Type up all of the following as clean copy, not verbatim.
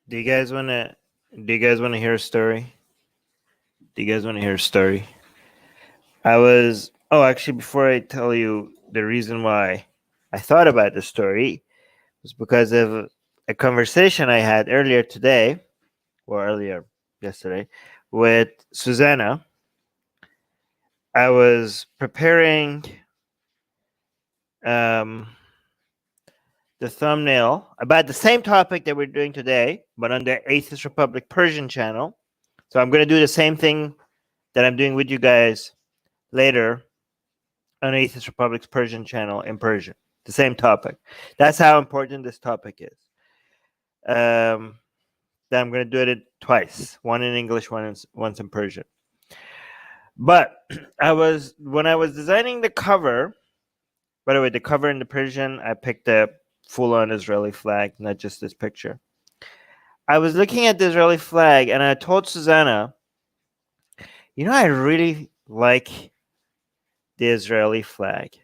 Do you guys wanna? Do you guys wanna hear a story? Do you guys wanna hear a story? I was. Oh, actually, before I tell you the reason why I thought about the story was because of a conversation I had earlier today, or earlier yesterday, with Susanna. I was preparing um, the thumbnail about the same topic that we're doing today, but on the Atheist Republic Persian channel. So I'm going to do the same thing that I'm doing with you guys later on Atheist Republic's Persian channel in Persian. The same topic. That's how important this topic is. Then I'm going to do it twice, one in English, once in Persian. But when I was designing the cover. By the way, the cover in the Persian, I picked a full-on Israeli flag, not just this picture. I was looking at the Israeli flag, and I told Susanna, I really like the Israeli flag.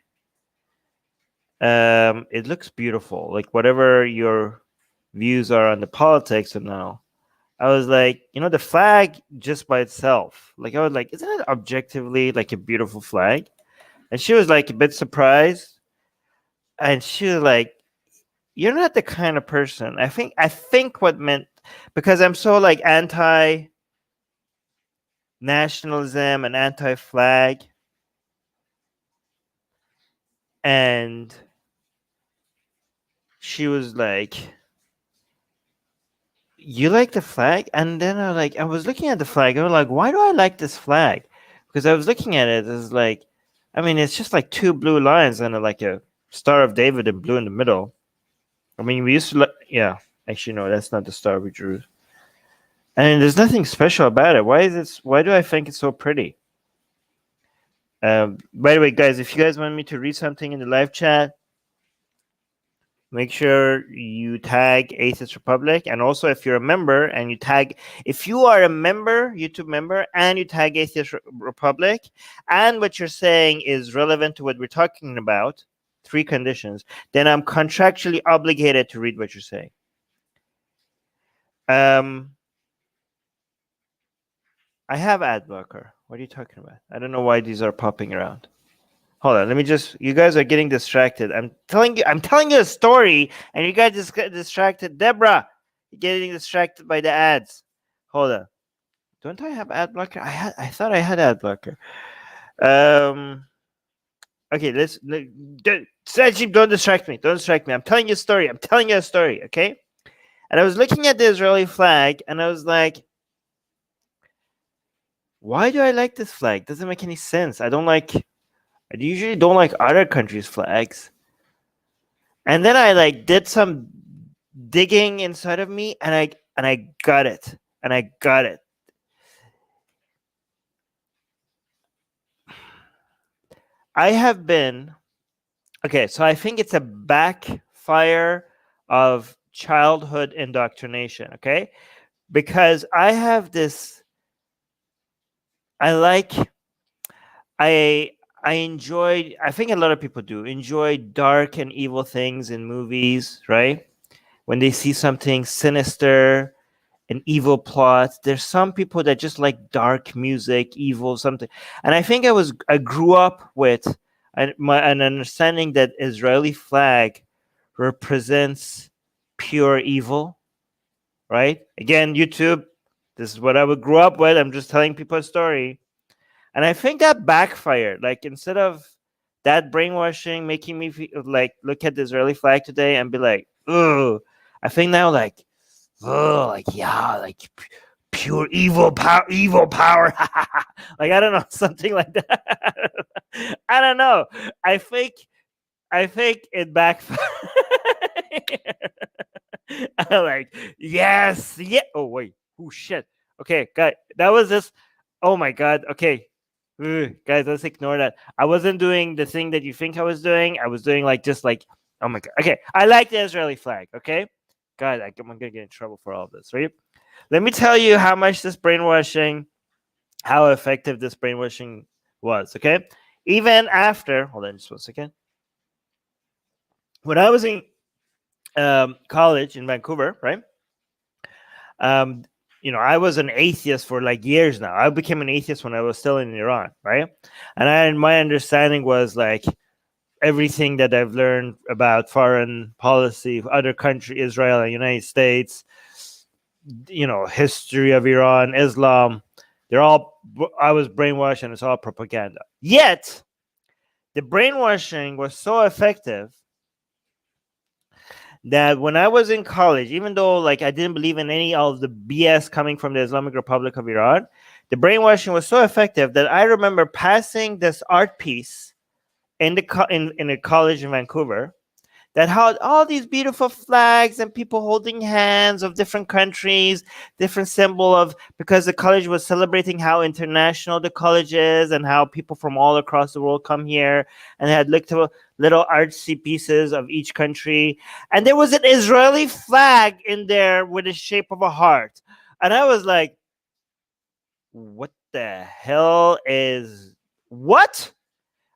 It looks beautiful. Like, whatever your views are on the politics and now, I was like, the flag just by itself. Like, I was like, isn't it objectively like a beautiful flag? And she was like a bit surprised. And she was like, you're not the kind of person. I think what meant, because I'm so like anti nationalism and anti flag, and she was like, you like the flag? And then I was looking at the flag. I was like, why do I like this flag? Because I was looking at it as like, it's just like two blue lines and like a Star of David in blue in the middle. We used to yeah. Actually, no, that's not the star we drew. And there's nothing special about it. Why do I think it's so pretty? By the way, guys, if you guys want me to read something in the live chat, make sure you tag Atheist Republic. And also, if you're a member and if you are a member, YouTube member, and you tag Atheist Republic, and what you're saying is relevant to what we're talking about, 3 conditions, then I'm contractually obligated to read what you're saying. I have ad blocker. What are you talking about? I don't know why these are popping around. Hold on, you guys are getting distracted. I'm telling you a story, and you guys just get distracted. Deborah, you're getting distracted by the ads. Hold on. Don't I have ad blocker? I thought I had ad blocker. Okay, Sajib, don't distract me. Don't distract me. I'm telling you a story. Okay? And I was looking at the Israeli flag, and I was like, why do I like this flag? Doesn't make any sense. I usually don't like other countries' flags. And then I did some digging inside of me, and I got it. And I got it. I have been okay, so I think it's a backfire of childhood indoctrination, okay? Because I have this I enjoy, I think a lot of people do enjoy dark and evil things in movies, right? When they see something sinister, an evil plot, there's some people that just like dark music, evil something. And I think I grew up with an understanding that Israeli flag represents pure evil, right? Again, YouTube, this is what I would grow up with. I'm just telling people a story. And I think that backfired. Like, instead of that brainwashing making me look at the Israeli flag today and be like, ugh, I think now pure evil power. Like, I don't know, something like that. I don't know. I think it backfired. I'm like, yes, yeah. Oh wait, oh shit. Okay, guys, that was just. Oh my god. Okay, guys, let's ignore that. I wasn't doing the thing that you think I was doing. I was doing oh my god. Okay, I like the Israeli flag. Okay, God, I'm gonna get in trouble for all of this, right? Let me tell you how effective this brainwashing was. Okay, even after. Hold on, just 1 second. When I was in college in Vancouver, right? I was an atheist for like years now. I became an atheist when I was still in Iran, right? And my understanding was like everything that I've learned about foreign policy, other country, Israel and United States, history of Iran, Islam, I was brainwashed, and it's all propaganda. Yet, the brainwashing was so effective that when I was in college, even though like I didn't believe in any of the BS coming from the Islamic Republic of Iran, the brainwashing was so effective that I remember passing this art piece in a college in Vancouver that had all these beautiful flags and people holding hands of different countries, different symbol of, because the college was celebrating how international the college is and how people from all across the world come here, and they had little artsy pieces of each country, and there was an Israeli flag in there with the shape of a heart, and I was like, what the hell is what?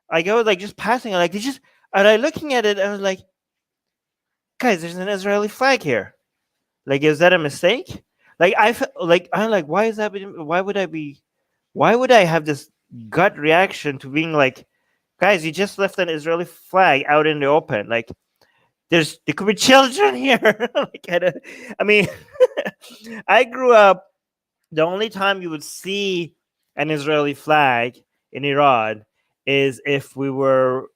I go like just passing, like and I looking at it, I was like, guys, there's an Israeli flag here. Like, is that a mistake? Like, I'm like, why is that? Why would I have this gut reaction to being like, guys, you just left an Israeli flag out in the open. Like, there could be children here. I mean, I grew up. The only time you would see an Israeli flag in Iran is if we were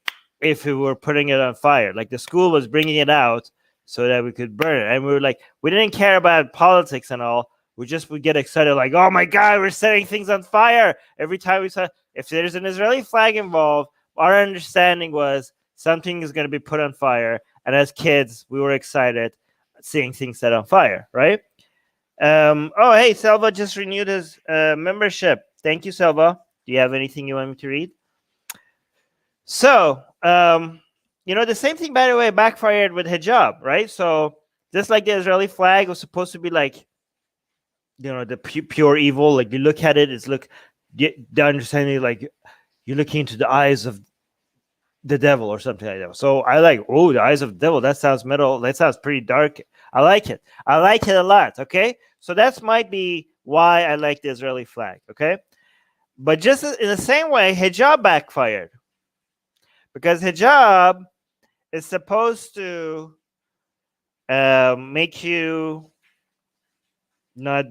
putting it on fire. Like the school was bringing it out so that we could burn it, and we were like, we didn't care about politics and all. We just would get excited, like, oh my god, we're setting things on fire. Every time we saw, if there's an Israeli flag involved, our understanding was something is going to be put on fire. And as kids, we were excited seeing things set on fire, right? Hey, Selva just renewed his membership. Thank you, Selva. Do you have anything you want me to read? So, the same thing, by the way, backfired with hijab, right? So, just like the Israeli flag was supposed to be like, the pure evil. Like you look at it, the understanding, like you're looking into the eyes of the devil or something like that. So I like, the eyes of the devil. That sounds metal. That sounds pretty dark. I like it. I like it a lot. Okay, so that might be why I like the Israeli flag. Okay, but just in the same way, hijab backfired, because hijab is supposed to make you not,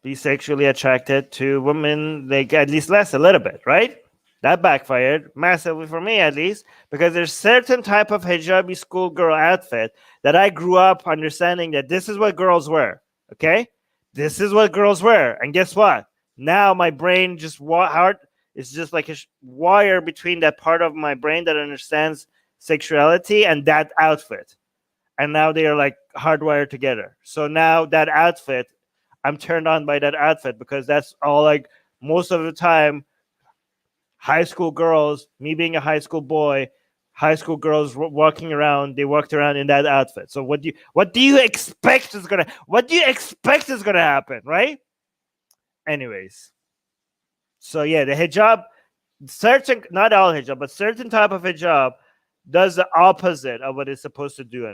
be sexually attracted to women, like at least less a little bit, right? That backfired massively for me, at least, because there's certain type of hijabi schoolgirl outfit that I grew up understanding that this is what girls wear. Okay, this is what girls wear, and guess what? Now my brain just heart is just like a wire between that part of my brain that understands sexuality and that outfit, and now they are like hardwired together. So now that outfit, I'm turned on by that outfit, because that's all, like, most of the time, high school girls, me being a high school boy, high school girls walking around, they walked around in that outfit. So what do you expect is gonna happen, right? Anyways, so yeah, the hijab, not all hijab, but certain type of hijab does the opposite of what it's supposed to do.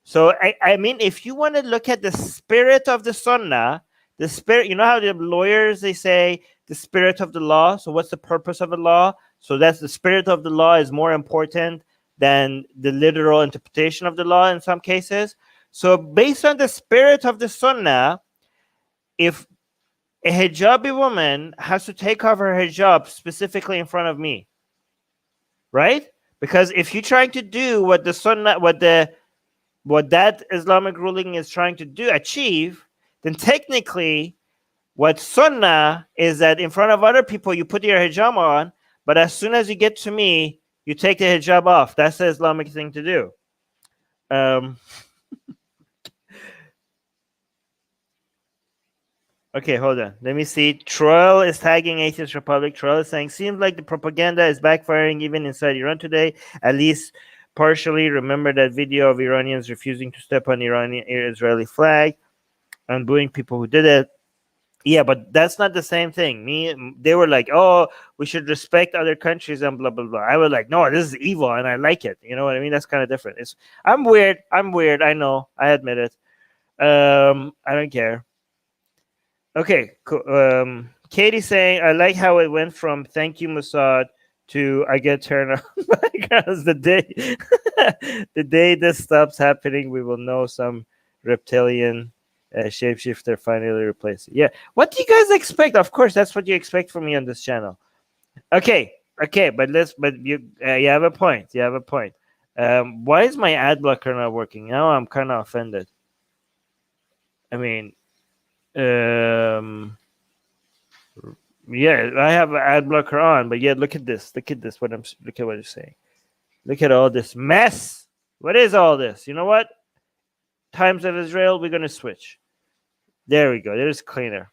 So I mean, if you want to look at the spirit of the Sunnah, the spirit, how the lawyers, they say the spirit of the law. So what's the purpose of the law? So that's the spirit of the law is more important than the literal interpretation of the law in some cases. So based on the spirit of the Sunnah, if a hijabi woman has to take off her hijab specifically in front of me, right? Because if you're trying to do what the Sunnah, what that Islamic ruling is trying to achieve, then technically what Sunnah is that in front of other people you put your hijab on, but as soon as you get to me, you take the hijab off. That's the Islamic thing to do. Okay, hold on. Let me see. Troll is tagging Atheist Republic. Troll is saying, seems like the propaganda is backfiring even inside Iran today, at least partially. Remember that video of Iranians refusing to step on Israeli flag and booing people who did it. Yeah, but that's not the same thing. They were like, "Oh, we should respect other countries and blah blah blah." I was like, "No, this is evil, and I like it." You know what I mean? That's kind of different. I'm weird. I'm weird. I know. I admit it. I don't care. Okay, cool. Katie saying, "I like how it went from thank you Mossad to I get turned on because the day, the day this stops happening, we will know some reptilian." Shapeshifter finally replaced it. Yeah. What do you guys expect? Of course, that's what you expect from me on this channel. Okay. Okay. But you have a point. You have a point. Why is my ad blocker not working? Now I'm kind of offended. I mean, yeah, I have an ad blocker on, but yeah, look at this. Look at this. Look at what it's saying. Look at all this mess. What is all this? You know what? Times of Israel, we're going to switch. There we go. There's cleaner.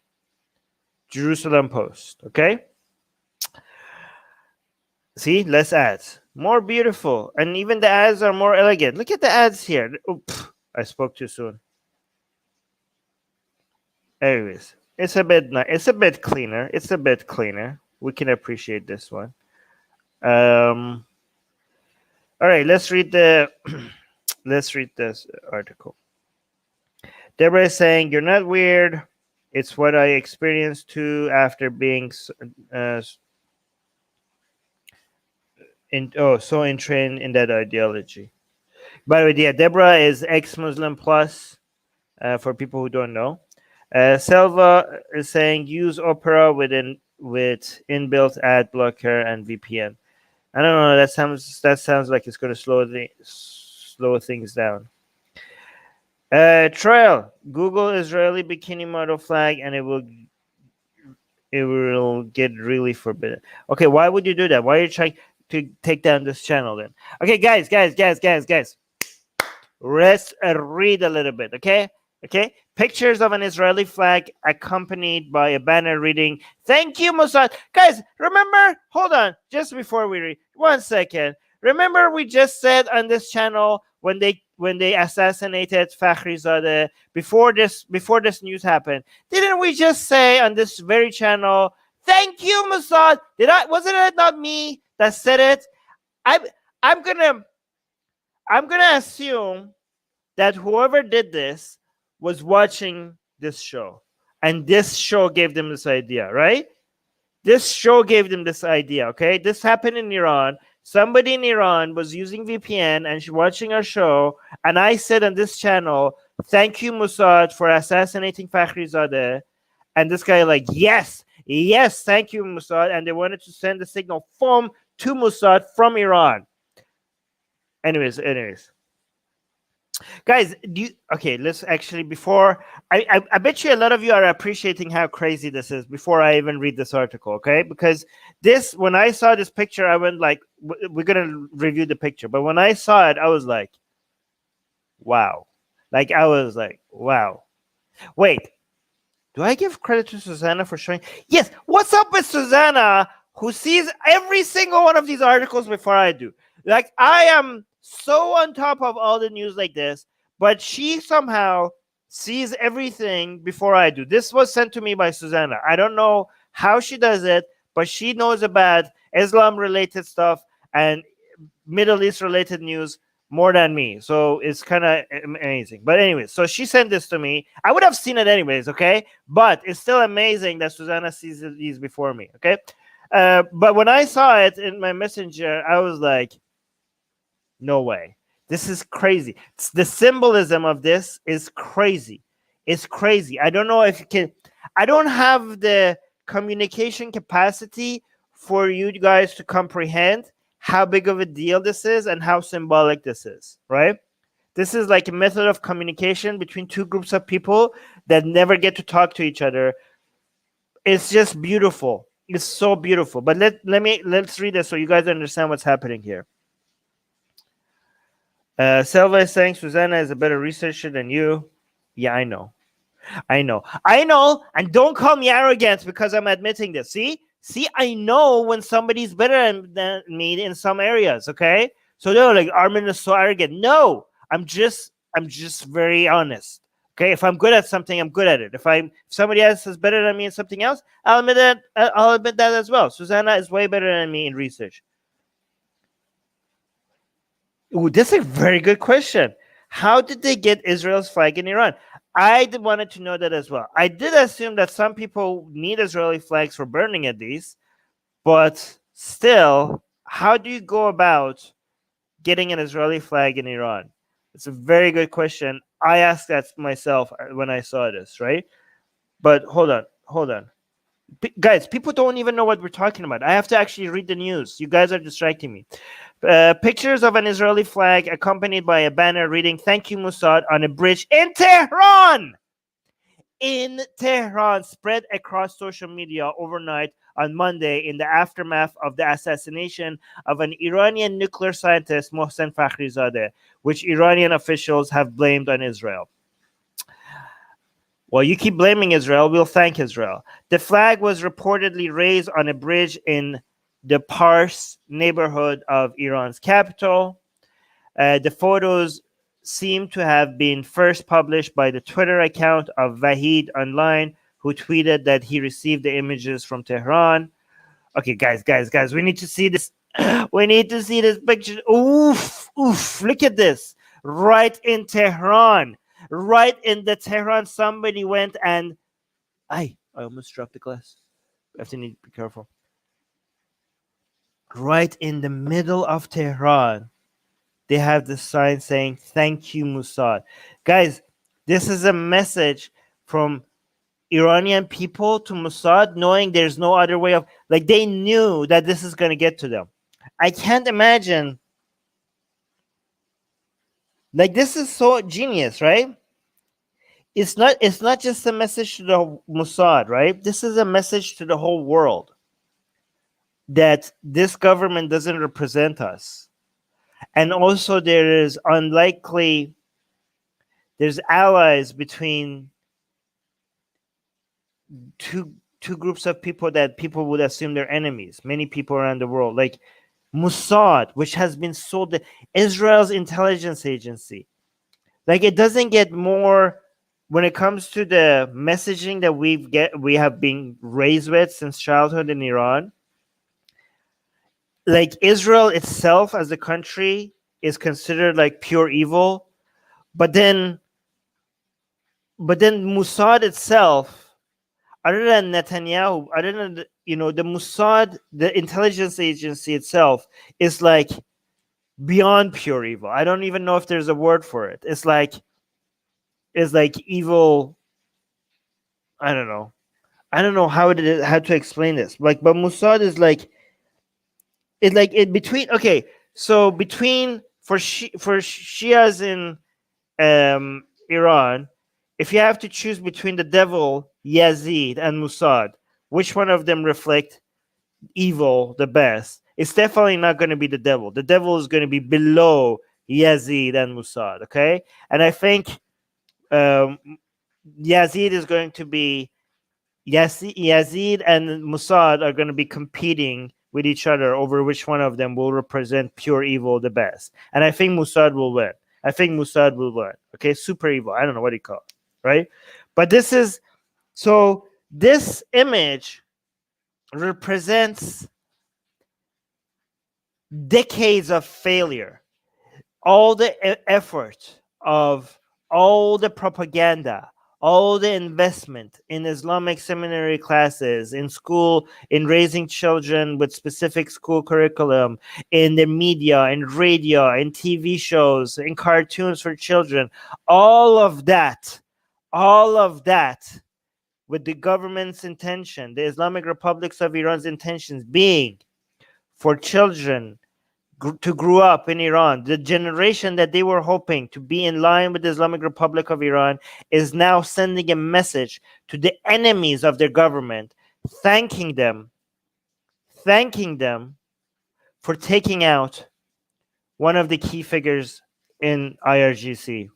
Jerusalem Post. Okay. See, less ads. More beautiful. And even the ads are more elegant. Look at the ads here. Oops, I spoke too soon. Anyways, it's a bit cleaner. It's a bit cleaner. We can appreciate this one. All right, let's read let's read this article. Deborah is saying, "You're not weird. It's what I experienced too after being so entrained in that ideology." By the way, yeah, Deborah is ex-Muslim plus. For people who don't know, Selva is saying, "Use Opera with inbuilt ad blocker and VPN." I don't know. That sounds like it's going to slow things down. Trial. Google Israeli bikini model flag, and it will get really forbidden. Okay, why would you do that? Why are you trying to take down this channel then? Okay, guys. Let's read a little bit. Okay. Pictures of an Israeli flag accompanied by a banner reading, "Thank you, Mossad." Guys, remember? Hold on. Just before we read, 1 second. Remember, we just said on this channel when they assassinated Fakhrizadeh before this news happened. Didn't we just say on this very channel, "Thank you, Mossad"? Wasn't it not me that said it? I'm gonna assume that whoever did this was watching this show, and this show gave them this idea, right? This show gave them this idea. Okay, this happened in Iran. Somebody in Iran was using VPN and watching our show, and I said on this channel, "Thank you, Mossad, for assassinating Fakhrizadeh." And this guy like, yes, thank you, Mossad. And they wanted to send the signal to Mossad from Iran. Anyways. Guys, let's actually, before I bet you a lot of you are appreciating how crazy this is before I even read this article, okay? Because when I saw this picture, I went like, we're gonna review the picture, but when I saw it, I was like, wow. Like, I was like, wow. Wait, do I give credit to Susanna for showing? Yes, what's up with Susanna, who sees every single one of these articles before I do? Like, I am so on top of all the news like this, but she somehow sees everything before I do. This was sent to me by Susanna. I don't know how she does it, but she knows about Islam-related stuff and Middle East-related news more than me. So it's kind of amazing. But anyways, so she sent this to me. I would have seen it anyways, okay? But it's still amazing that Susanna sees these before me, okay? But when I saw it in my messenger, I was like, no way. This is crazy. The symbolism of this is crazy. It's crazy. I don't know if you can. I don't have the communication capacity for you guys to comprehend how big of a deal this is and how symbolic this is, right? This is like a method of communication between two groups of people that never get to talk to each other. It's just beautiful. It's so beautiful. But let's read this so you guys understand what's happening here. Selva is saying Susanna is a better researcher than you. Yeah, I know. And don't call me arrogant because I'm admitting this. See, I know when somebody's better than me in some areas. Okay, so they're like, Armin is so arrogant. No, I'm just very honest. Okay, if I'm good at something, I'm good at it. If somebody else is better than me in something else, I'll admit that. I'll admit that as well. Susanna is way better than me in research. Ooh, that's a very good question. How did they get Israel's flag in Iran? Wanted to know that as well. I did assume that some people need Israeli flags for burning at least, but still, how do you go about getting an Israeli flag in Iran? It's a very good question. I asked that myself when I saw this, right? But hold on. Guys, people don't even know what we're talking about. I have to actually read the news. You guys are distracting me. Pictures of an Israeli flag accompanied by a banner reading "Thank you, Mossad" on a bridge in Tehran. In Tehran, spread across social media overnight on Monday in the aftermath of the assassination of an Iranian nuclear scientist, Mohsen Fakhrizadeh, which Iranian officials have blamed on Israel. Well, you keep blaming Israel, we'll thank Israel. The flag was reportedly raised on a bridge in the Pars neighborhood of Iran's capital. The photos seem to have been first published by the Twitter account of Vahid Online, who tweeted that he received the images from Tehran. Okay, guys, we need to see this. We need to see this picture. Oof, look at this. Right in Tehran. Right in the Tehran, somebody went and... I almost dropped the glass. I have to need to be careful. Right in the middle of Tehran, they have this sign saying, "Thank you, Mossad." Guys, this is a message from Iranian people to Mossad, knowing there's no other way of... Like, they knew that this is going to get to them. I can't imagine... Like, this is so genius, right? It's not just a message to the Mossad, right? This is a message to the whole world that this government doesn't represent us. And also there's allies between two groups of people that people would assume they're enemies. Many people around the world, like Mossad, which has been sold, Israel's intelligence agency. Like, it doesn't get more... When it comes to the messaging that we have been raised with since childhood in Iran, like, Israel itself as a country is considered like pure evil, but then Mossad itself, other than Netanyahu, other than the Mossad, the intelligence agency itself, is like beyond pure evil. I don't even know if there's a word for it. It's like evil. I don't know how to explain this. Like, but Mossad is like... between... Okay, so between... for Shias in Iran, if you have to choose between the devil, Yazid, and Mossad, which one of them reflect evil the best? It's definitely not going to be the devil. The devil is going to be below Yazid and Mossad, okay? And I think Yazid is going to be... Yazid and Mossad are going to be competing with each other over which one of them will represent pure evil the best. And I think Mossad will win. Okay, super evil. I don't know what you call it, right? But this image represents decades of failure, all the effort of all the propaganda, all the investment in Islamic seminary classes, in school, in raising children with specific school curriculum, in the media, in radio, in TV shows, in cartoons for children, all of that with the government's intention, the Islamic Republics of Iran's intentions being for children to grow up in Iran. The generation that they were hoping to be in line with the Islamic Republic of Iran is now sending a message to the enemies of their government, thanking them for taking out one of the key figures in IRGC,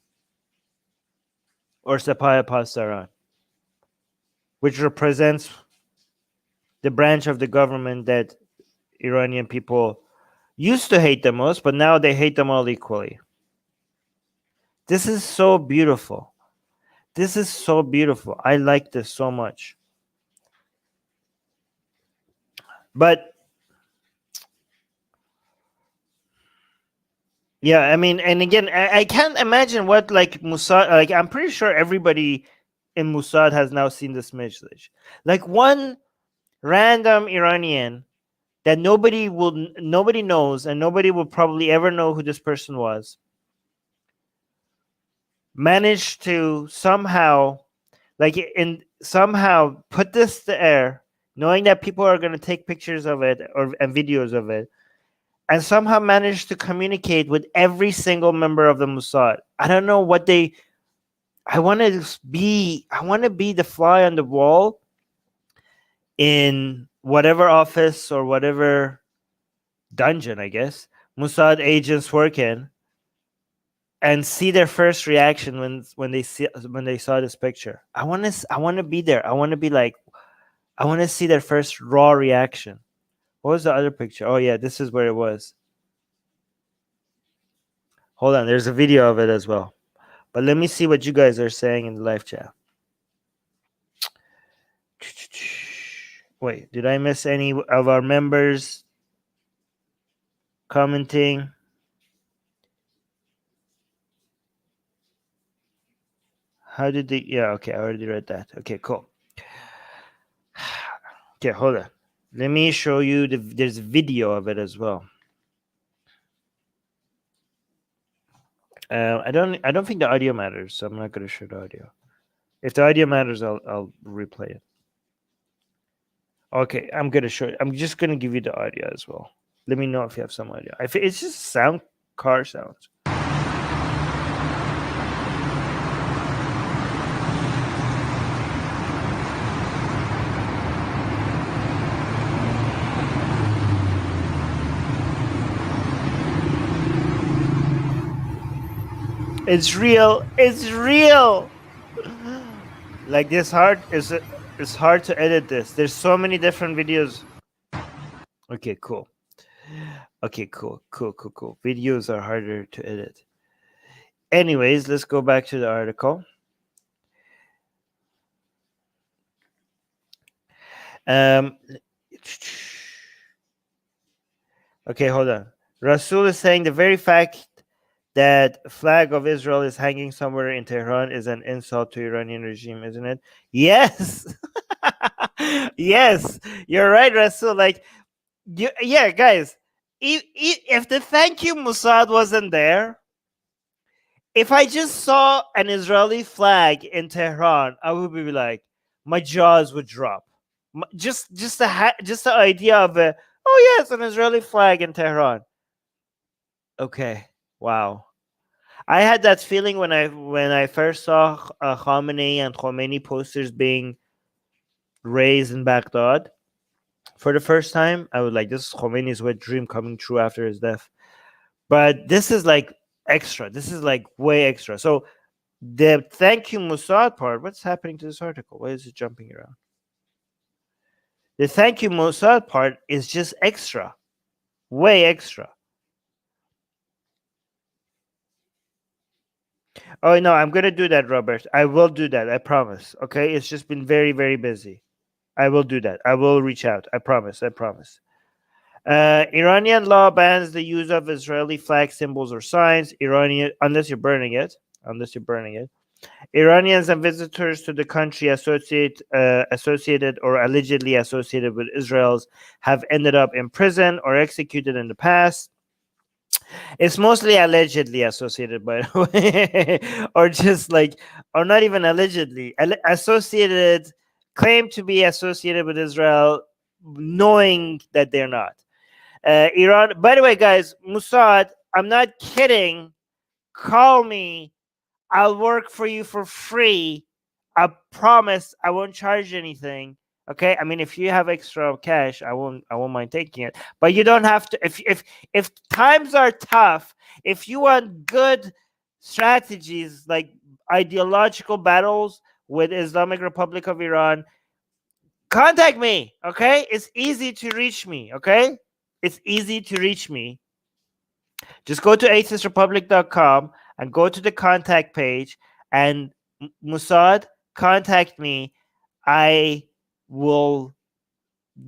or Sapaya Pastaran, which represents the branch of the government that Iranian people used to hate the most, but now they hate them all equally. This is so beautiful. This is so beautiful. I like this so much. But yeah, I mean, and again, I can't imagine what like Mossad. Like, I'm pretty sure everybody in Mossad has now seen this message. Like one random Iranian that nobody knows, and nobody will probably ever know who this person was, managed to somehow, somehow put this to air, knowing that people are going to take pictures of it and videos of it, and somehow managed to communicate with every single member of the Mossad. I don't know what they. I want to be the fly on the wall in whatever office or whatever dungeon, I guess, Mossad agents work in, and see their first reaction when they saw this picture. I want to be there. I want to be like, I want to see their first raw reaction. What was the other picture? Oh yeah, this is where it was. Hold on, there's a video of it as well. But let me see what you guys are saying in the live chat. Wait, did I miss any of our members commenting? How did they? Yeah, okay, I already read that. Okay, cool. Okay, hold on. Let me show you there's a video of it as well. I don't think the audio matters, so I'm not going to show the audio. If the audio matters, I'll replay it. Okay, I'm going to show it. I'm just going to give you the audio as well. Let me know if you have some audio. It's just car sounds. It's real. It's real. Like it's hard to edit this. There's so many different videos. Okay, cool. Okay, cool. Videos are harder to edit. Anyways, let's go back to the article. Okay, hold on. Rasul is saying the very fact that flag of Israel is hanging somewhere in Tehran is an insult to Iranian regime, isn't it? Yes. Yes, you're right, Rasul. Like, yeah, guys, if the thank you Mossad wasn't there, if I just saw an Israeli flag in Tehran, I would be like, my jaws would drop. Just the idea of oh yeah, it's an Israeli flag in Tehran. Okay, wow. I had that feeling when I first saw Khamenei and Khomeini posters being raised in Baghdad for the first time. I was like, this is Khomeini's wet dream coming true after his death. But this is like extra. This is like way extra. So the thank you Mossad part, what's happening to this article? Why is it jumping around? The thank you Mossad part is just extra. Way extra. Oh no, I'm gonna do that, Robert. I will do that. I promise. Okay, it's just been very, very busy. I will do that. I will reach out. I promise. Iranian law bans the use of Israeli flag symbols or signs. Unless you're burning it. Iranians and visitors to the country associated or allegedly associated with Israel's have ended up in prison or executed in the past. It's mostly allegedly associated, by the way, or not even allegedly associated, claim to be associated with Israel, knowing that they're not. Iran. By the way, guys, Mossad, I'm not kidding. Call me. I'll work for you for free. I promise I won't charge anything. Okay, I mean, if you have extra cash, I won't mind taking it. But you don't have to. If times are tough, if you want good strategies like ideological battles with Islamic Republic of Iran, contact me. Okay, it's easy to reach me. Okay, it's easy to reach me. Just go to atheistrepublic.com and go to the contact page and Mossad, contact me. I will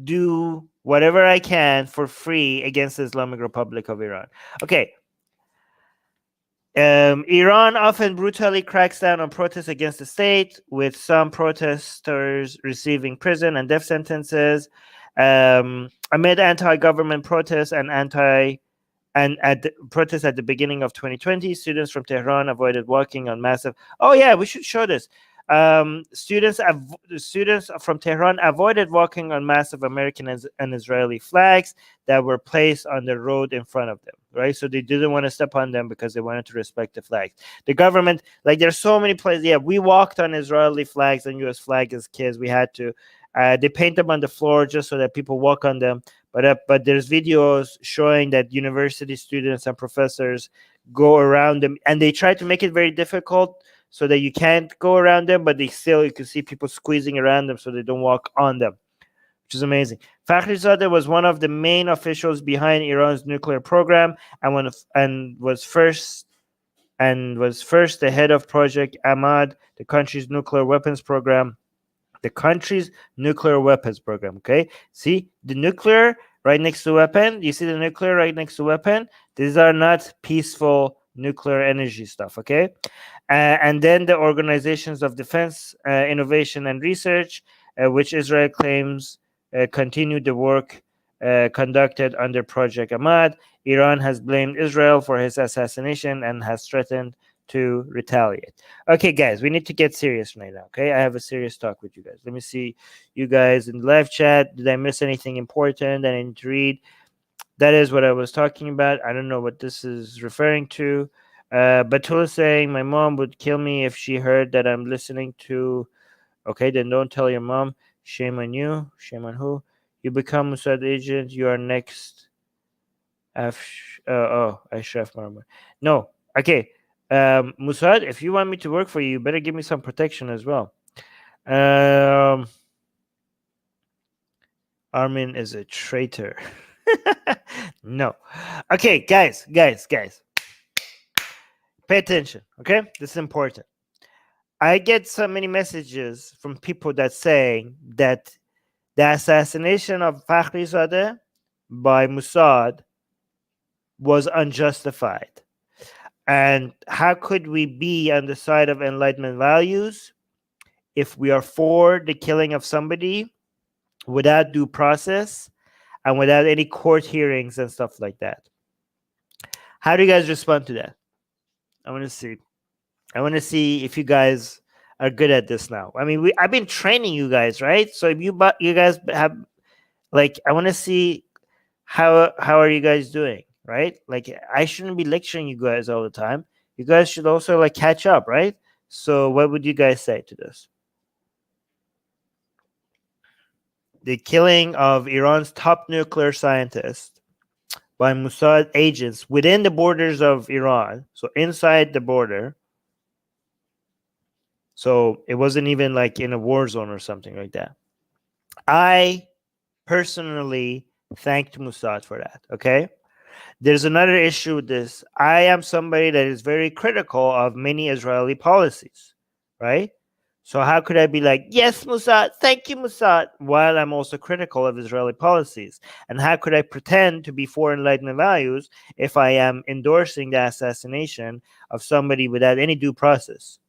do whatever I can for free against the Islamic Republic of Iran. Okay. Iran often brutally cracks down on protests against the state, with some protesters receiving prison and death sentences. Amid anti-government protests and at the protests at the beginning of 2020, students from Tehran avoided walking on massive. Oh yeah, we should show this. Students from Tehran avoided walking on massive American and Israeli flags that were placed on the road in front of them. Right, so they didn't want to step on them because they wanted to respect the flags. The government, like, there's so many places. Yeah, we walked on Israeli flags and U.S. flag as kids. We had to. They paint them on the floor just so that people walk on them. But there's videos showing that university students and professors go around them, and they try to make it very difficult so that you can't go around them, but you can see people squeezing around them so they don't walk on them, which is amazing. Fakhrizadeh was one of the main officials behind Iran's nuclear program, and was first the head of Project Ahmad, the country's nuclear weapons program. Okay, see the nuclear right next to weapon. You see the nuclear right next to weapon. These are not peaceful nuclear energy stuff. Okay, and then the organizations of defense, innovation, and research, which Israel claims continued the work conducted under Project Ahmad. Iran has blamed Israel for his assassination and has threatened to retaliate. Okay, guys, we need to get serious right now. Okay, I have a serious talk with you guys. Let me see you guys in the live chat. Did I miss anything important that I need to read? That is what I was talking about. I don't know what this is referring to. Batul is saying my mom would kill me if she heard that I'm listening to. Okay, then don't tell your mom. Shame on you. Shame on who? You become Mossad agent. You are next. Ashraf Marmar. No. Okay. Mossad, if you want me to work for you, you better give me some protection as well. Armin is a traitor. No. Okay, guys. Pay attention, okay? This is important. I get so many messages from people that say that the assassination of Fakhrizadeh by Mossad was unjustified. And how could we be on the side of Enlightenment values if we are for the killing of somebody without due process and without any court hearings and stuff like that? How do you guys respond to that? I want to see if you guys are good at this now. I mean, I've been training you guys, right? So if you guys have, like, I want to see how are you guys doing, right? Like, I shouldn't be lecturing you guys all the time. You guys should also, like, catch up, right? So what would you guys say to this? The killing of Iran's top nuclear scientist by Mossad agents within the borders of Iran, so inside the border. So it wasn't even like in a war zone or something like that. I personally thanked Mossad for that. Okay. There's another issue with this. I am somebody that is very critical of many Israeli policies, right? So how could I be like, yes, Mossad, thank you, Mossad, while I'm also critical of Israeli policies? And how could I pretend to be for Enlightenment values if I am endorsing the assassination of somebody without any due process?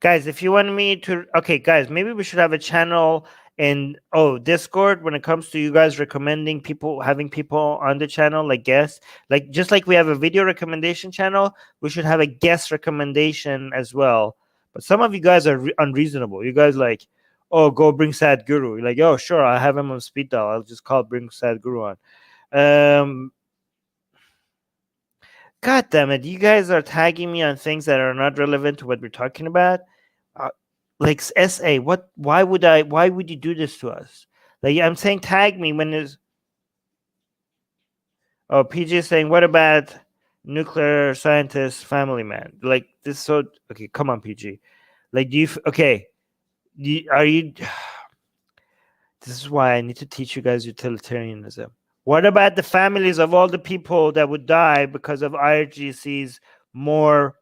Guys, if you want me to, okay, guys, maybe we should have a channel in Discord when it comes to you guys recommending people, having people on the channel, like guests, like just like we have a video recommendation channel, we should have a guest recommendation as well. But some of you guys are unreasonable. You guys like, oh, go bring Sad Guru. You're like, oh, sure, I have him on speed dial. I'll just bring Sad Guru on. God damn it! You guys are tagging me on things that are not relevant to what we're talking about. Like SA, what? Why would you do this to us? Like, I'm saying, tag me when there's. Oh, PG is saying, what about nuclear scientist family man? Like this. So okay, come on, PG. Like, do you? Okay, are you? This is why I need to teach you guys utilitarianism. What about the families of all the people that would die because of IRGC's more?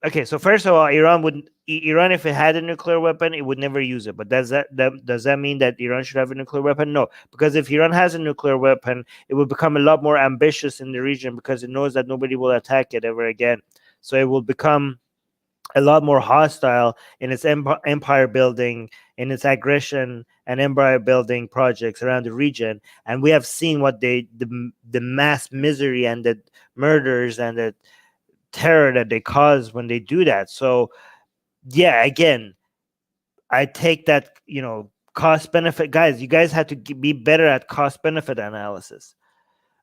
Okay, so first of all, Iran, if it had a nuclear weapon, it would never use it. But does that mean that Iran should have a nuclear weapon? No, because if Iran has a nuclear weapon, it will become a lot more ambitious in the region because it knows that nobody will attack it ever again. So it will become a lot more hostile in its empire building, in its aggression and empire building projects around the region. And we have seen what the mass misery and the murders and the terror that they cause when they do that. So yeah, again, I take that, cost benefit. Guys, you guys have to be better at cost benefit analysis.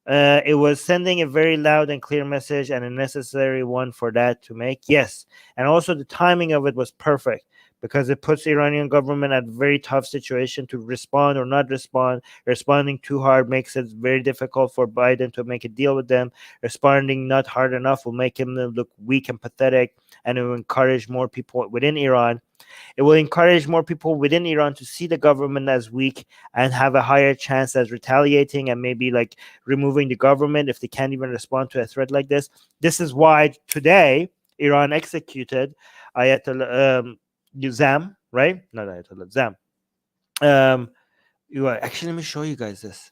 It was sending a very loud and clear message, and a necessary one for that to make. Yes, and also the timing of it was perfect because it puts the Iranian government at a very tough situation to respond or not respond. Responding too hard makes it very difficult for Biden to make a deal with them. Responding not hard enough will make him look weak and pathetic, and it will encourage more people within Iran. It will encourage more people within Iran to see the government as weak and have a higher chance as retaliating and maybe like removing the government if they can't even respond to a threat like this. This is why today Iran executed Ayatollah Zam, right? Not Ayatollah Zam. Actually, let me show you guys this.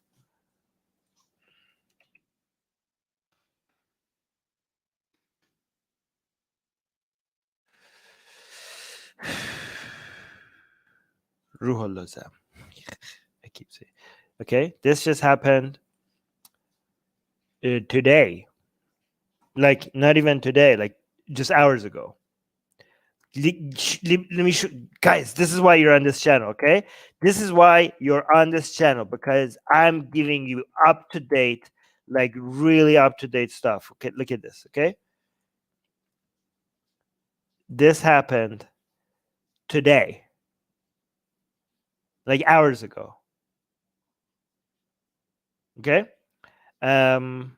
Ruhollah Zam. I keep saying. Okay, this just happened today. Like not even today, like just hours ago. Let me show guys, this is why you're on this channel. Okay, this is why you're on this channel, because I'm giving you up to date, like really up to date stuff. Okay, look at this. Okay, this happened today, like hours ago. Okay, and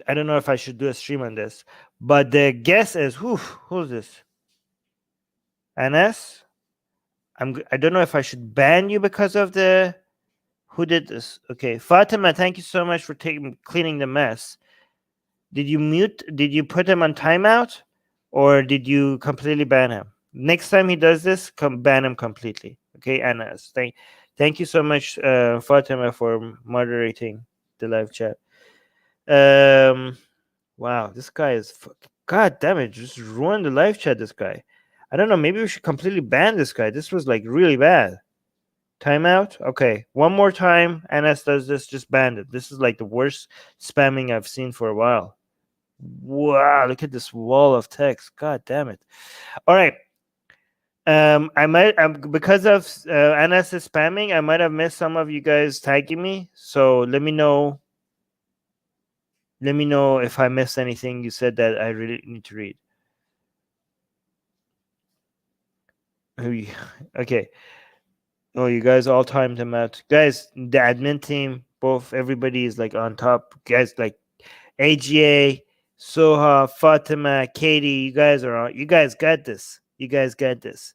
I don't know if I should do a stream on this, but the guess is who's this? NS. I don't know if I should ban you because of the who did this. Okay, Fatima, thank you so much for cleaning the mess. Did you put him on timeout, or did you completely ban him? Next time he does this, ban him completely. Okay, Anas, thank you so much, Fatima, for moderating the live chat. Wow, this guy is god damn it, just ruined the live chat. This guy, I don't know, maybe we should completely ban this guy. This was like really bad. Timeout. Okay, one more time. NS does this, just ban it. This is like the worst spamming I've seen for a while. Wow, look at this wall of text. God damn it. All right. I might because of NS is spamming, I might have missed some of you guys tagging me. So let me know. Let me know if I missed anything you said that I really need to read. Okay. Oh, you guys all timed him out. Guys, the admin team, everybody is like on top. Guys, like AGA, Soha, Fatima, Katie, you guys are on. You guys got this. You guys got this.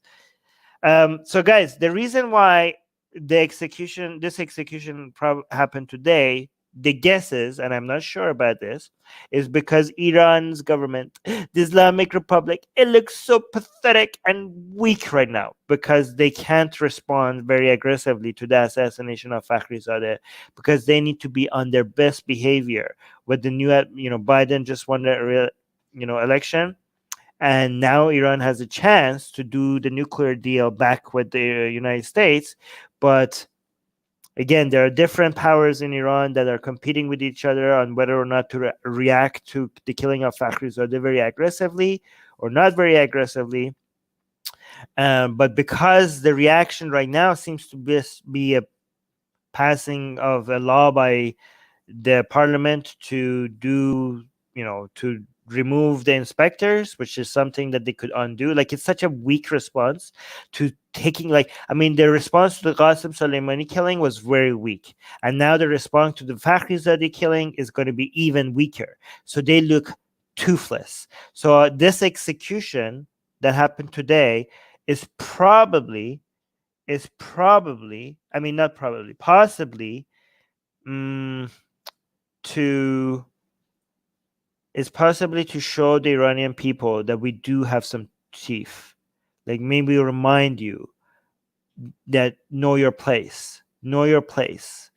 So guys, the reason why this execution happened today, the guesses, and I'm not sure about this, is because Iran's government, the Islamic Republic, it looks so pathetic and weak right now because they can't respond very aggressively to the assassination of Fakhrizadeh, because they need to be on their best behavior. With the new, Biden just won the election, and now Iran has a chance to do the nuclear deal back with the United States. But again, there are different powers in Iran that are competing with each other on whether or not to react to the killing of Fakhrizadeh very aggressively or not very aggressively. But because the reaction right now seems to be a passing of a law by the parliament to do, to remove the inspectors, which is something that they could undo. Like, it's such a weak response to taking, the response to the Qasem Soleimani killing was very weak, and now the response to the Fakhrizadeh killing is going to be even weaker. So they look toothless. So this execution that happened today is probably is probably, I mean, not probably, possibly, to is possibly to show the Iranian people that we do have some teeth. Like maybe remind you that know your place. Know your place.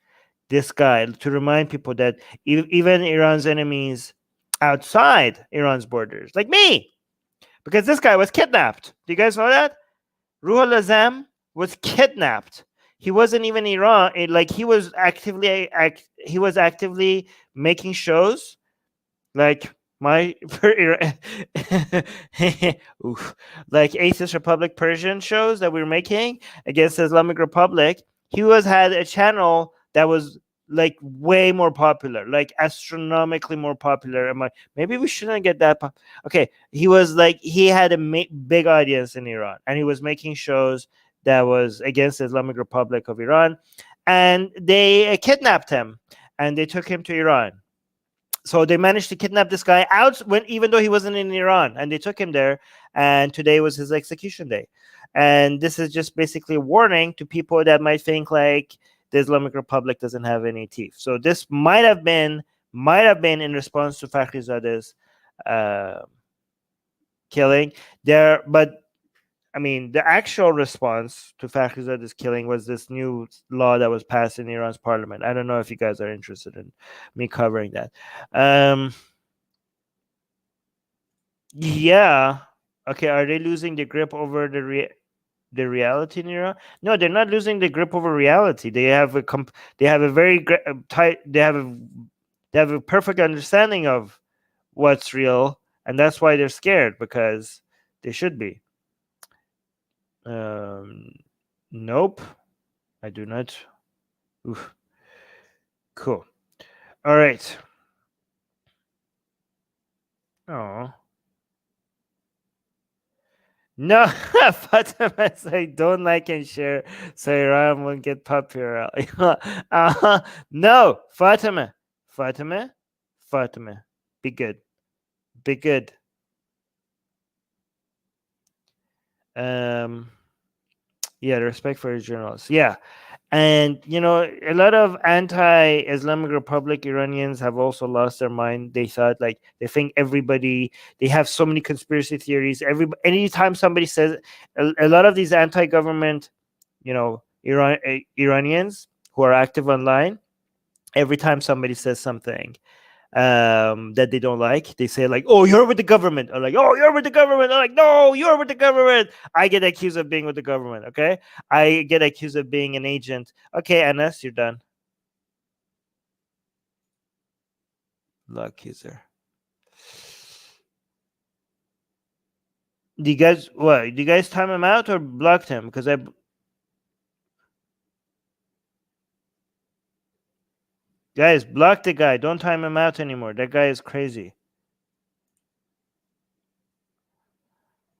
This guy, to remind people that even Iran's enemies outside Iran's borders, like me, because this guy was kidnapped. Do you guys know that? Ruhul Azam was kidnapped. He wasn't even Iran. Like he was actively making shows like my oof, like Atheist Republic Persian shows that we were making against the Islamic Republic. He had a channel that was like way more popular, like astronomically more popular. I'm like, maybe we shouldn't get that. Okay, he had a big audience in Iran, and he was making shows that was against the Islamic Republic of Iran, and they kidnapped him and they took him to Iran. So they managed to kidnap this guy out even though he wasn't in Iran, and they took him there. And today was his execution day. And this is just basically a warning to people that might think like the Islamic Republic doesn't have any teeth. So this might have been in response to Fakhrizadeh's killing there, but I mean, the actual response to Fakhrizadeh's killing was this new law that was passed in Iran's parliament. I don't know if you guys are interested in me covering that. Yeah. Okay. Are they losing the grip over the reality in Iran? No, they're not losing the grip over reality. They have a very tight. They have a perfect understanding of what's real, and that's why they're scared, because they should be. Nope, I do not. Oof. Cool. All right. Oh. No, Fatima says I don't like and share, so Iran won't get popular. No, Fatima, be good, be good. Yeah, respect for journalists. Yeah, and a lot of anti-Islamic Republic Iranians have also lost their mind. They think everybody. They have so many conspiracy theories. Anytime somebody says, a lot of these anti-government, Iranians who are active online, every time somebody says something that they don't like, they say like, "Oh, you're with the government," or like, "Oh, you're with the government," or like, "No, you're with the government." I get accused of being with the government. Okay, I get accused of being an agent. Okay, Anas, you're done. Accuser. Do you guys what? Do you guys time him out or blocked him? Because guys, block the guy. Don't time him out anymore. That guy is crazy.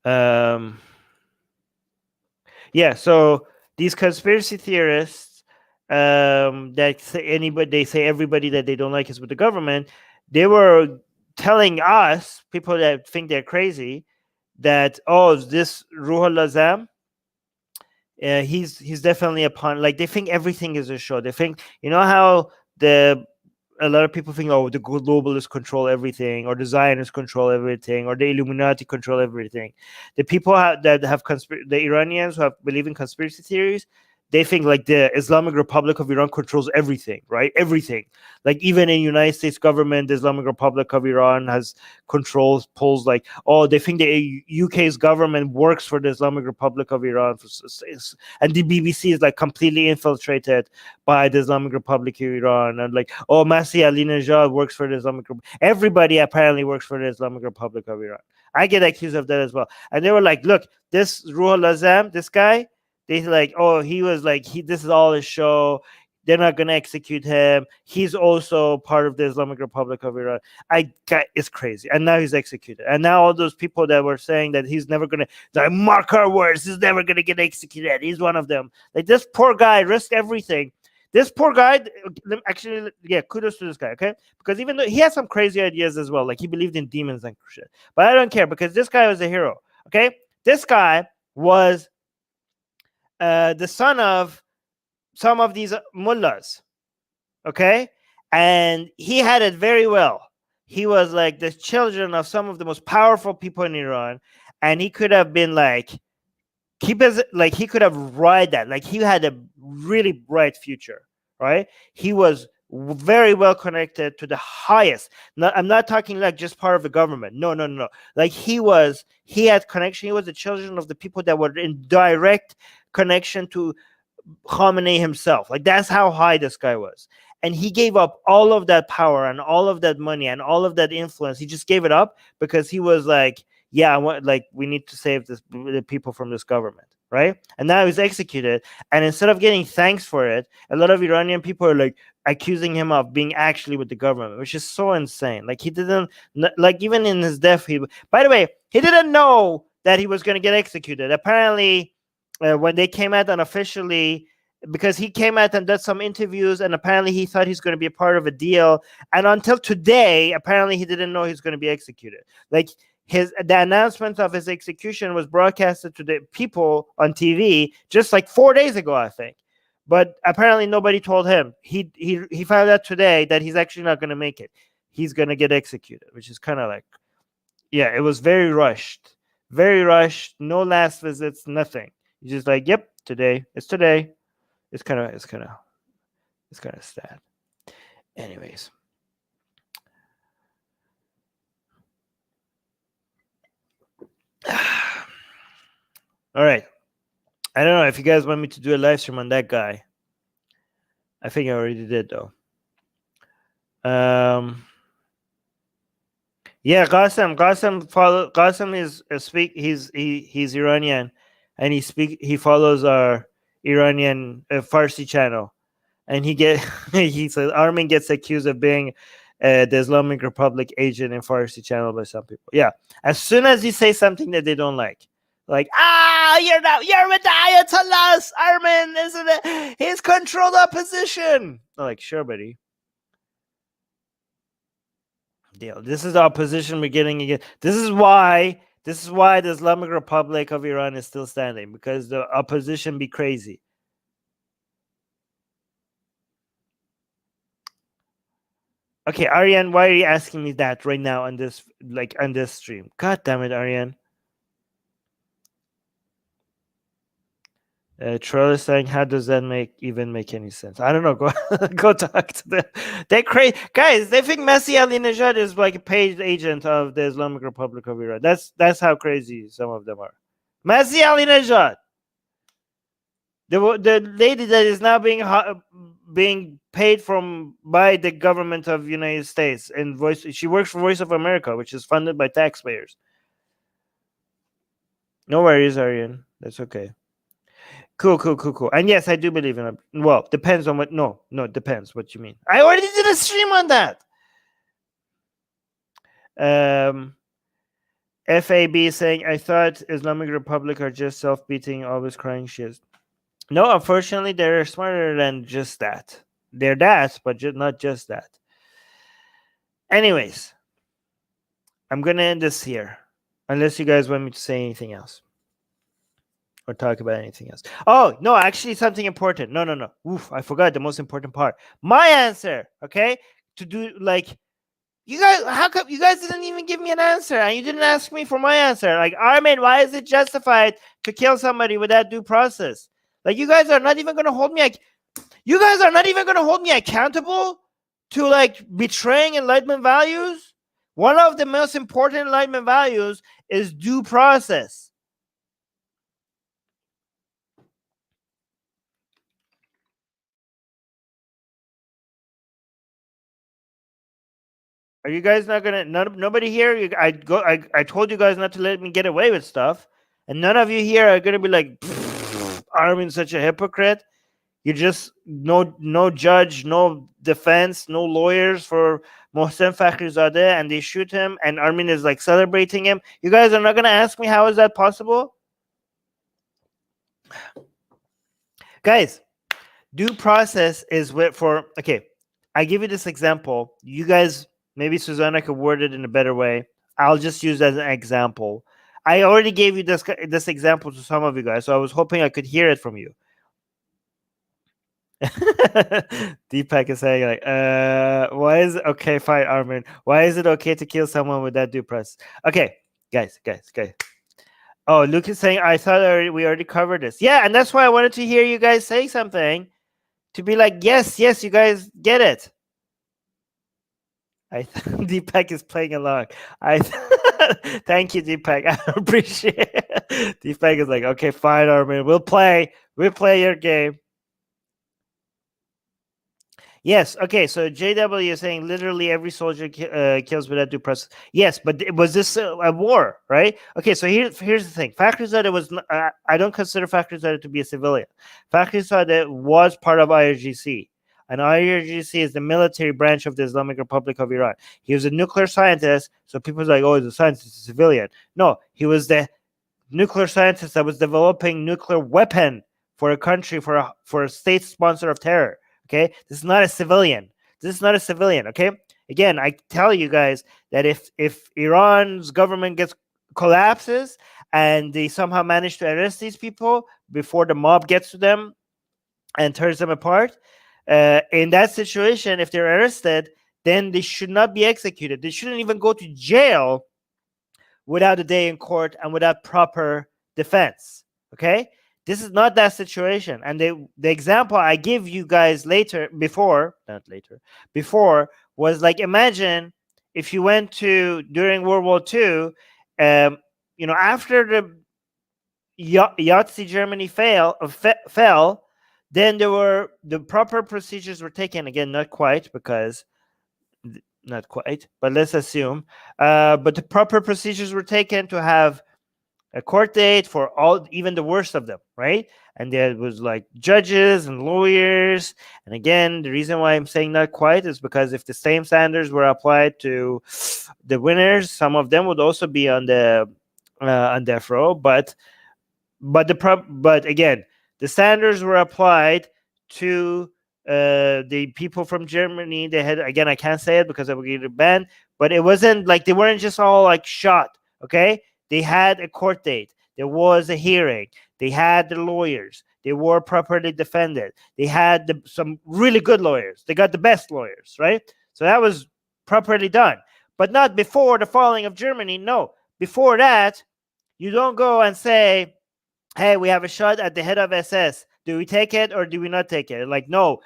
Yeah, so these conspiracy theorists that they say everybody that they don't like is with the government. They were telling us, people that think they're crazy, that this Ruhul Azam, he's definitely a pawn. Like they think everything is a show. They think, how a lot of people think, the globalists control everything, or the Zionists control everything, or the Illuminati control everything. The people that have the Iranians who believe in conspiracy theories, they think like the Islamic Republic of Iran controls everything, right? Everything. Like even in United States government, the Islamic Republic of Iran has pulls like, they think the UK's government works for the Islamic Republic of Iran, and the BBC is like completely infiltrated by the Islamic Republic of Iran, and like, Masih Ali-Najad works for the Islamic Republic. Everybody apparently works for the Islamic Republic of Iran. I get accused of that as well. And they were like, look, this Ruhul Azam, this guy, they like, he was like, this is all a show. They're not going to execute him. He's also part of the Islamic Republic of Iran. It's crazy. And now he's executed. And now all those people that were saying that he's never going to, mark our words, he's never going to get executed. He's one of them. Like this poor guy risked everything. This poor guy, actually, yeah, kudos to this guy, okay? Because even though he had some crazy ideas as well, like he believed in demons and shit. But I don't care, because this guy was a hero, okay? This guy was the son of some of these mullahs. Okay, and he had it very well. He was like the children of some of the most powerful people in Iran, and he could have been like he could have ride that. Like he had a really bright future, right? He was very well connected to the highest. I'm not talking like just part of the government. No, no, no, no. Like he had connection. He was the children of the people that were in direct connection to Khamenei himself. Like that's how high this guy was. And he gave up all of that power and all of that money and all of that influence. He just gave it up because he was like, yeah, I want, like, we need to save the people from this government, right? And now he's executed. And instead of getting thanks for it, a lot of Iranian people are like accusing him of being actually with the government, which is so insane. Like he didn't, like even in his death, by the way, he didn't know that he was going to get executed. Apparently, when they came out unofficially, because he came out and did some interviews, and apparently he thought he's going to be a part of a deal. And until today, apparently he didn't know he's going to be executed. Like the announcement of his execution was broadcasted to the people on TV just like 4 days ago, I think. But apparently nobody told him. He found out today that he's actually not going to make it. He's going to get executed, which is kind of like, yeah, it was very rushed. Very rushed. No last visits, nothing. He's just like, yep, today. It's today. It's kind of sad. Anyways. All right. I don't know if you guys want me to do a live stream on that guy. I think I already did though. Yeah, Qasim is he's Iranian, and he follows our Iranian Farsi channel, and he says Armin gets accused of being the Islamic Republic agent in Farsi channel by some people. Yeah, as soon as you say something that they don't like you're with the Ayatollahs, Armin, isn't it? He's controlled opposition. I'm like, sure, buddy. Deal. This is the opposition we're getting again. This is why the Islamic Republic of Iran is still standing, because the opposition be crazy. Okay, Aryan, why are you asking me that right now on this stream? God damn it, Aryan. Troll is saying, how does that make any sense? I don't know. Go talk to them. They're crazy guys. They think Masih Alinejad is like a paid agent of the Islamic Republic of Iran. That's how crazy some of them are. Masih Alinejad, the lady that is now being paid by the government of United States, and she works for Voice of America, which is funded by taxpayers. No worries, Aryan. That's okay. Cool. And yes, I do believe in it. Well, depends on what. No, depends what you mean. I already did a stream on that. FAB saying, I thought Islamic Republic are just self-beating, always crying shit. No, unfortunately, they're smarter than just that. They're that, but not just that. Anyways, I'm going to end this here, unless you guys want me to say anything else or talk about anything else. Oh, no, actually something important. No. Oof, I forgot the most important part. My answer, okay? To do like, you guys, how come you guys didn't even give me an answer, and you didn't ask me for my answer? Like, Armin, why is it justified to kill somebody without due process? Like, you guys are not even going to hold me accountable to like betraying Enlightenment values. One of the most important Enlightenment values is due process. Are you guys not gonna? Nobody here. I told you guys not to let me get away with stuff, and none of you here are gonna be like, Armin's such a hypocrite. You just no judge, no defense, no lawyers for Mohsen Fakhrizadeh, and they shoot him, and Armin is like celebrating him. You guys are not gonna ask me how is that possible, guys? Due process is okay. I give you this example. You guys, maybe Susanna could word it in a better way. I'll just use that as an example. I already gave you this example to some of you guys, so I was hoping I could hear it from you. Deepak is saying like, why is it okay? Fine, Armin. Why is it okay to kill someone without due process? Okay, guys. Oh, Luke is saying I thought we already covered this. Yeah, and that's why I wanted to hear you guys say something to be like, yes, you guys get it. Deepak is playing along. Thank you, Deepak. I appreciate it. Deepak is like, okay, fine, Armin. We'll play your game. Yes. Okay. So JW is saying literally every soldier kills without due process. Yes, but was this a war, right? Okay. So here's the thing. Fakhrizadeh was. I don't consider Fakhrizadeh to be a civilian. Fakhrizadeh was part of IRGC, and IRGC is the military branch of the Islamic Republic of Iran. He was a nuclear scientist. So people's like, oh, he's a scientist, a civilian. No, he was the nuclear scientist that was developing nuclear weapon for a country, for a state sponsor of terror. Okay, this is not a civilian. Okay, again, I tell you guys that if Iran's government collapses and they somehow manage to arrest these people before the mob gets to them and tears them apart, in that situation, if they're arrested, then they should not be executed. They shouldn't even go to jail without a day in court and without proper defense. Okay, this is not that situation. And the example I give you guys before was like, imagine if you went to during World War II, after the Yahtzee Germany fell, then the proper procedures were taken. Again, not quite, but let's assume. But the proper procedures were taken to have a court date for even the worst of them, right? And there was like judges and lawyers. And again, the reason why I'm saying not quite is because if the same standards were applied to the winners, some of them would also be on death row. But again, the standards were applied to the people from Germany. They had, again, I can't say it because I will get banned, but it wasn't like they weren't just all like shot. Okay, they had a court date. There was a hearing. They had the lawyers. They were properly defended. They had some really good lawyers. They got the best lawyers, right? So that was properly done, but not before the falling of Germany. No, before that, you don't go and say, hey, we have a shot at the head of SS. Do we take it or do we not take it? Like, no,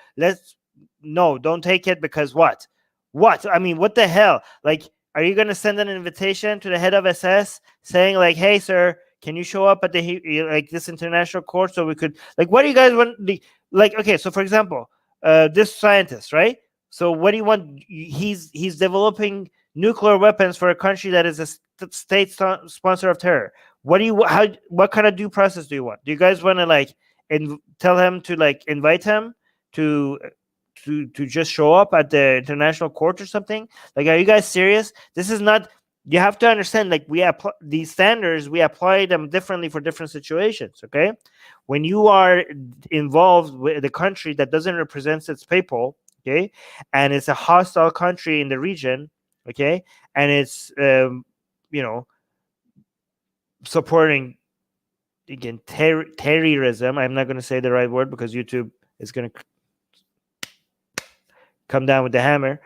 don't take it because what? I mean, what the hell? Like, are you going to send an invitation to the head of SS saying like, hey, sir, can you show up at this international court so we could, like, what do you guys want? Okay, so for example, this scientist, right? So what do you want? He's developing nuclear weapons for a country that is a state sponsor of terror. What kind of due process do you want? Do you guys want to tell him to invite him to just show up at the international court or something? Like, are you guys serious? This is not. You have to understand, like, we apply these standards, we apply them differently for different situations. Okay, when you are involved with a country that doesn't represent its people, okay, and it's a hostile country in the region, okay, and it's supporting, again, terrorism. I'm not going to say the right word because YouTube is going to come down with the hammer.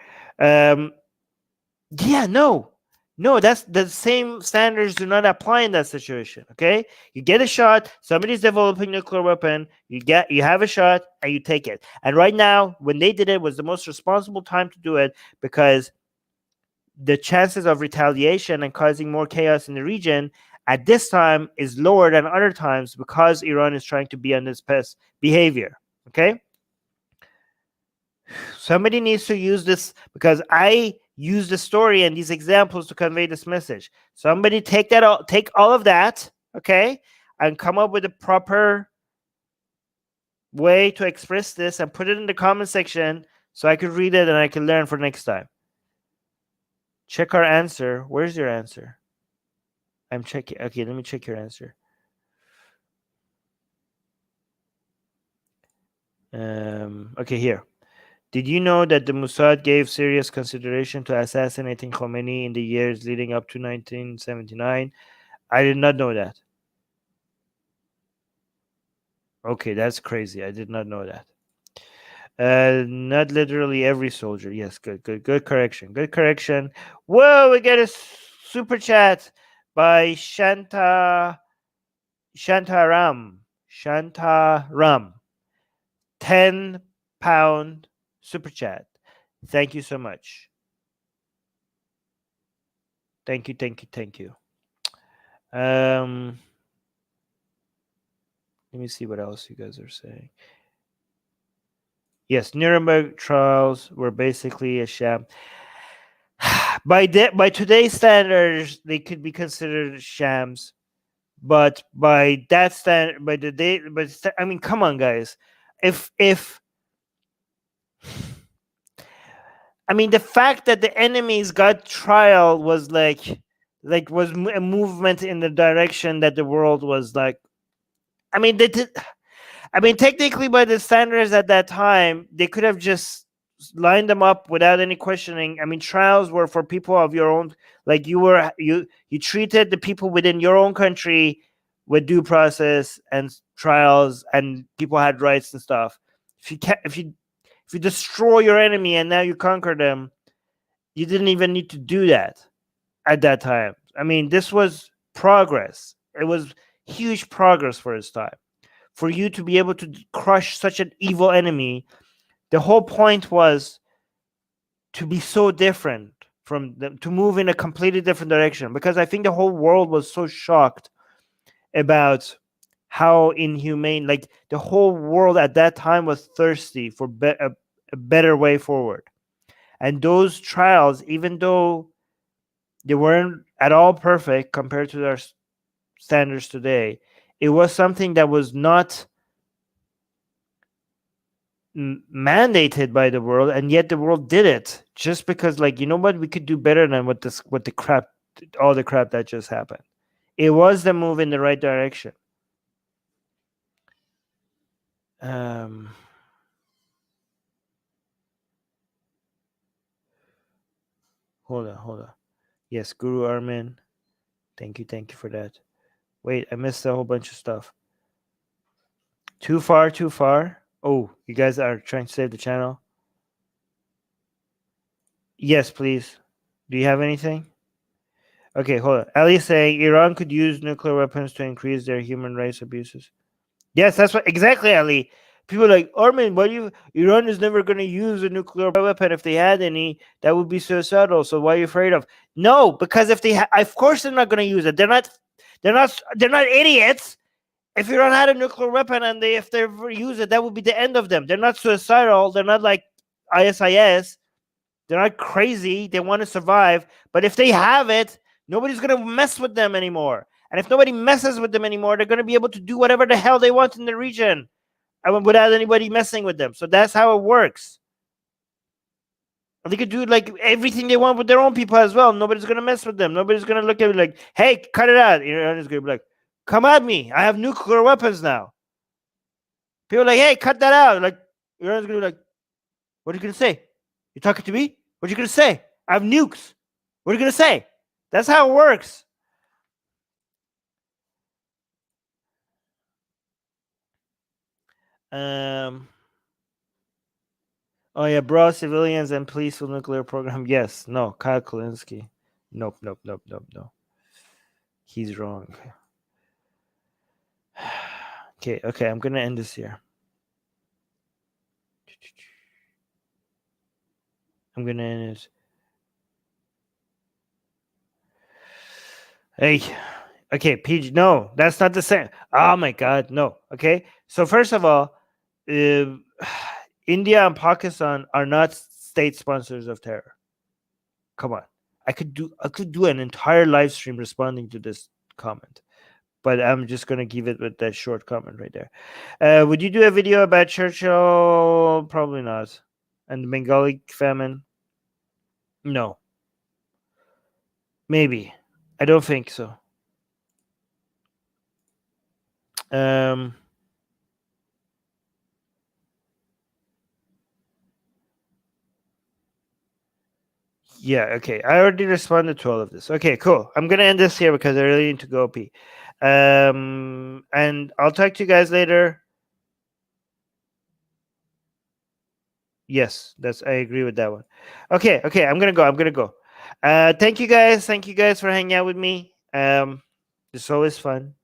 That's the same standards do not apply in that situation. Okay, you get a shot, somebody's developing nuclear weapon, you have a shot and you take it. And right now, when they did it, was the most responsible time to do it, because the chances of retaliation and causing more chaos in the region at this time is lower than other times, because Iran is trying to be on this best behavior. Okay, somebody needs to use this, because I use the story and these examples to convey this message. Somebody take all of that, okay, and come up with a proper way to express this and put it in the comment section so I could read it and I can learn for next time. Check our answer. Where's your answer? I'm checking. Okay, let me check your answer. Okay, here. Did you know that the Mossad gave serious consideration to assassinating Khomeini in the years leading up to 1979? I did not know that. Okay, that's crazy. I did not know that. Not literally every soldier. Yes, good correction. Good correction. Whoa, we get a super chat by Shantaram. Shantaram. 10-pound super chat. Thank you so much. Thank you. Let me see what else you guys are saying. Yes, Nuremberg trials were basically a sham. By today's standards, they could be considered shams. But by that standard, by the day, I mean, come on, guys. If I mean, the fact that the enemies got trial was was a movement in the direction that the world was like. I mean, they did. I mean, technically, by the standards at that time, they could have just lined them up without any questioning. I mean, trials were for people of your own. Like you treated the people within your own country with due process and trials, and people had rights and stuff. If you destroy your enemy and now you conquer them, you didn't even need to do that at that time. I mean, this was progress. It was huge progress for its time. For you to be able to crush such an evil enemy, the whole point was to be so different from them, to move in a completely different direction. Because I think the whole world was so shocked about how inhumane, like the whole world at that time was thirsty for a better way forward. And those trials, even though they weren't at all perfect compared to their standards today, it was something that was not mandated by the world, and yet the world did it just because, like, you know what, we could do better than what the crap, all the crap that just happened. It was the move in the right direction. Hold on. Yes, Guru Armin, thank you for that. Wait, I missed a whole bunch of stuff. Too far. Oh, you guys are trying to save the channel? Yes, please. Do you have anything? Okay, hold on. Ali saying Iran could use nuclear weapons to increase their human rights abuses. Yes, that's what exactly, Ali. People are like, Armin, why do you Iran is never gonna use a nuclear weapon. If they had any, that would be suicidal. So why are you afraid of? No, because if they of course they're not gonna use it. They're not idiots. If Iran had a nuclear weapon and if they ever use it, that would be the end of them. They're not suicidal. They're not like ISIS. They're not crazy. They want to survive. But if they have it, nobody's going to mess with them anymore. And if nobody messes with them anymore, they're going to be able to do whatever the hell they want in the region without anybody messing with them. So that's how it works. And they could do like everything they want with their own people as well. Nobody's going to mess with them. Nobody's going to look at it like, hey, cut it out. Iran is going to be like, come at me. I have nuclear weapons now. People are like, hey, cut that out. Like, Iran's going to be like, what are you going to say? You talking to me? What are you going to say? I have nukes. What are you going to say? That's how it works. Oh yeah, bro, civilians and police for nuclear program. Yes, no, Kyle Kulinski. Nope. He's wrong. Okay, I'm gonna end this here. I'm gonna end it. Hey, okay, PG. No, that's not the same. Oh my God, no. Okay, so first of all, India and Pakistan are not state sponsors of terror. Come on, I could do an entire live stream responding to this comment, but I'm just gonna give it with that short comment right there. Would you do a video about Churchill? Probably not. And the Bengali famine? No. Maybe. I don't think so. Um. Yeah, okay. I already responded to all of this. Okay, cool. I'm gonna end this here because I really need to go pee. And I'll talk to you guys later. Yes, that's I agree with that one. Okay, okay, I'm gonna go. I'm gonna go. Thank you guys. Thank you guys for hanging out with me. It's always fun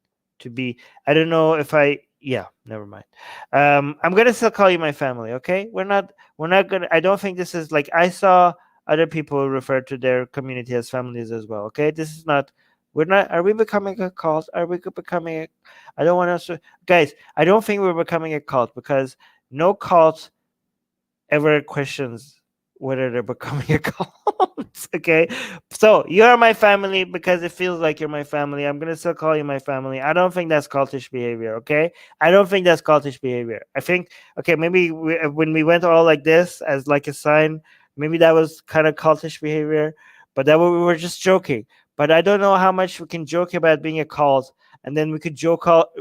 to be. I don't know if I. Yeah, never mind. I'm gonna still call you my family. Okay, we're not. We're not gonna. I don't think this is like I saw other people refer to their community as families as well. Okay, this is not. We're not. Are we becoming a cult? Are we becoming a? I don't want us to, guys. I don't think we're becoming a cult because no cult ever questions whether they're becoming a cult. Okay, so you're my family because it feels like you're my family. I'm gonna still call you my family. I don't think that's cultish behavior. Okay, I don't think that's cultish behavior. I think okay, maybe when we went all like this as like a sign, maybe that was kind of cultish behavior, but that we were just joking. But I don't know how much we can joke about being a cult, and then we could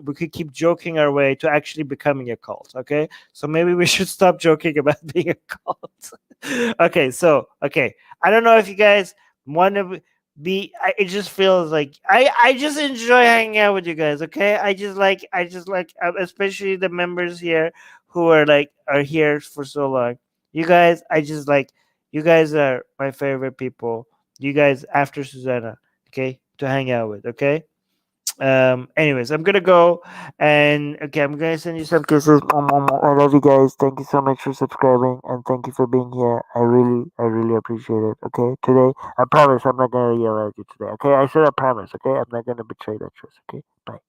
we could keep joking our way to actually becoming a cult. Okay, so maybe we should stop joking about being a cult. Okay, so okay, I don't know if you guys want to be. It just feels like I just enjoy hanging out with you guys. Okay, I just like especially the members here who are like are here for so long. You guys, I just like you guys are my favorite people. You guys after Susanna, okay, to hang out with. Okay. Anyways, I'm gonna go and okay, I'm gonna send you some kisses. I love you guys. Thank you so much for subscribing and thank you for being here. I really appreciate it. Okay, today I promise I'm not gonna yell at you today. Okay, I said I promise. Okay, I'm not gonna betray that trust. Okay, bye.